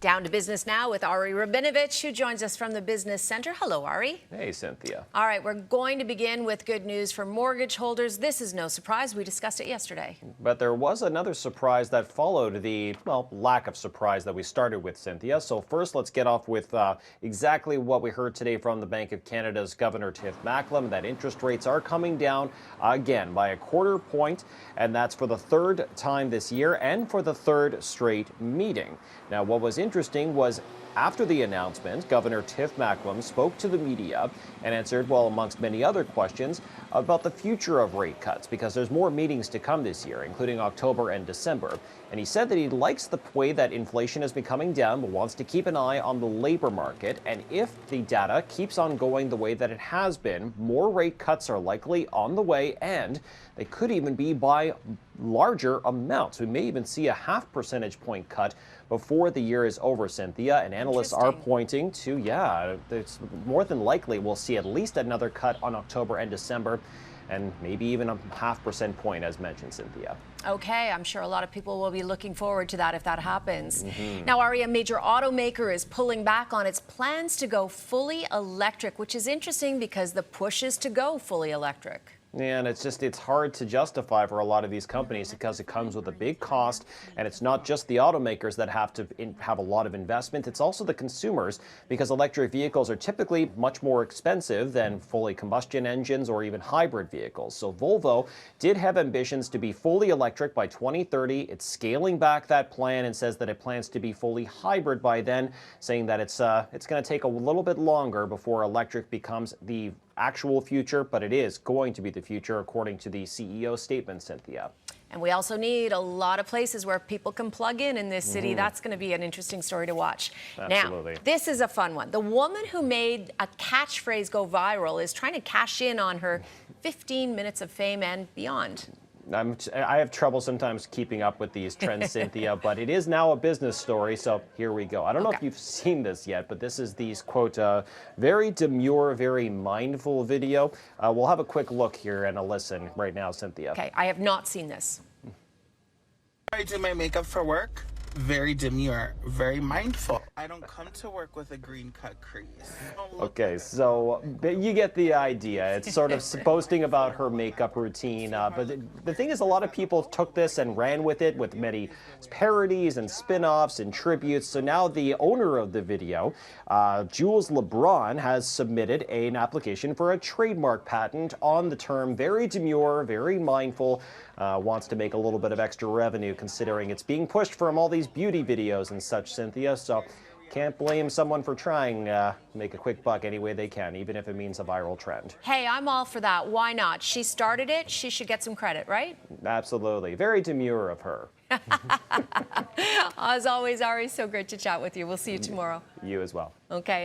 Down to business now with Ari Rabinovich, who joins us from the Business Center. Hello, Ari. Hey, Cynthia. All right, we're going to begin with good news for mortgage holders. This is no surprise. We discussed it yesterday. But there was another surprise that followed the, lack of surprise that we started with, Cynthia. So first, let's get off with exactly what we heard today from the Bank of Canada's Governor Tiff Macklem, that interest rates are coming down again by a quarter point, and that's for the third time this year and for the third straight meeting. Now, what was interesting was after the announcement, Governor Tiff Macklem spoke to the media and answered, well, amongst many other questions, about the future of rate cuts, because there's more meetings to come this year, including October and December. And he said that he likes the way that inflation has been coming down, but wants to keep an eye on the labor market. And if the data keeps on going the way that it has been, more rate cuts are likely on the way, and they could even be by larger amounts. We may even see a 0.5 percentage point cut before the year is over, Cynthia. And analysts are pointing to, it's more than likely we'll see at least another cut on October and December, and maybe even a 0.5 percentage point, as mentioned, Cynthia. Okay, I'm sure a lot of people will be looking forward to that if that happens. Now, Ari, a major automaker is pulling back on its plans to go fully electric, which is interesting because the push is to go fully electric. And it's hard to justify for a lot of these companies because it comes with a big cost, and it's not just the automakers that have to have a lot of investment, it's also the consumers, because electric vehicles are typically much more expensive than fully combustion engines or even hybrid vehicles. So Volvo did have ambitions to be fully electric by 2030. It's scaling back that plan and says that it plans to be fully hybrid by then, saying that it's going to take a little bit longer before electric becomes the actual future, but it is going to be the future, according to the CEO statement, Cynthia. And we also need a lot of places where people can plug in this city. That's going to be an interesting story to watch. Absolutely. Now, this is a fun one. The woman who made a catchphrase go viral is trying to cash in on her 15 minutes of fame and beyond. I have trouble sometimes keeping up with these trends, Cynthia, but it is now a business story, so here we go. I don't know if you've seen this yet, but this is the, quote, very demure, very mindful video. We'll have a quick look here and a listen right now, Cynthia. Okay, I have not seen this. I do my makeup for work. Very demure, very mindful. I don't come to work with a green cut crease. Okay, so you get the idea. It's sort of boasting about her makeup routine. But the thing is, a lot of people took this and ran with it with many parodies and spin-offs and tributes. So now the owner of the video, Jules LeBron, has submitted an application for a trademark patent on the term very demure, very mindful. Wants to make a little bit of extra revenue considering it's being pushed from all these beauty videos and such, Cynthia. So can't blame someone for trying to make a quick buck any way they can, even if it means a viral trend. Hey, I'm all for that. Why not? She started it. She should get some credit, right? Absolutely. Very demure of her. As always, Ari, so great to chat with you. We'll see you tomorrow. You as well. Okay.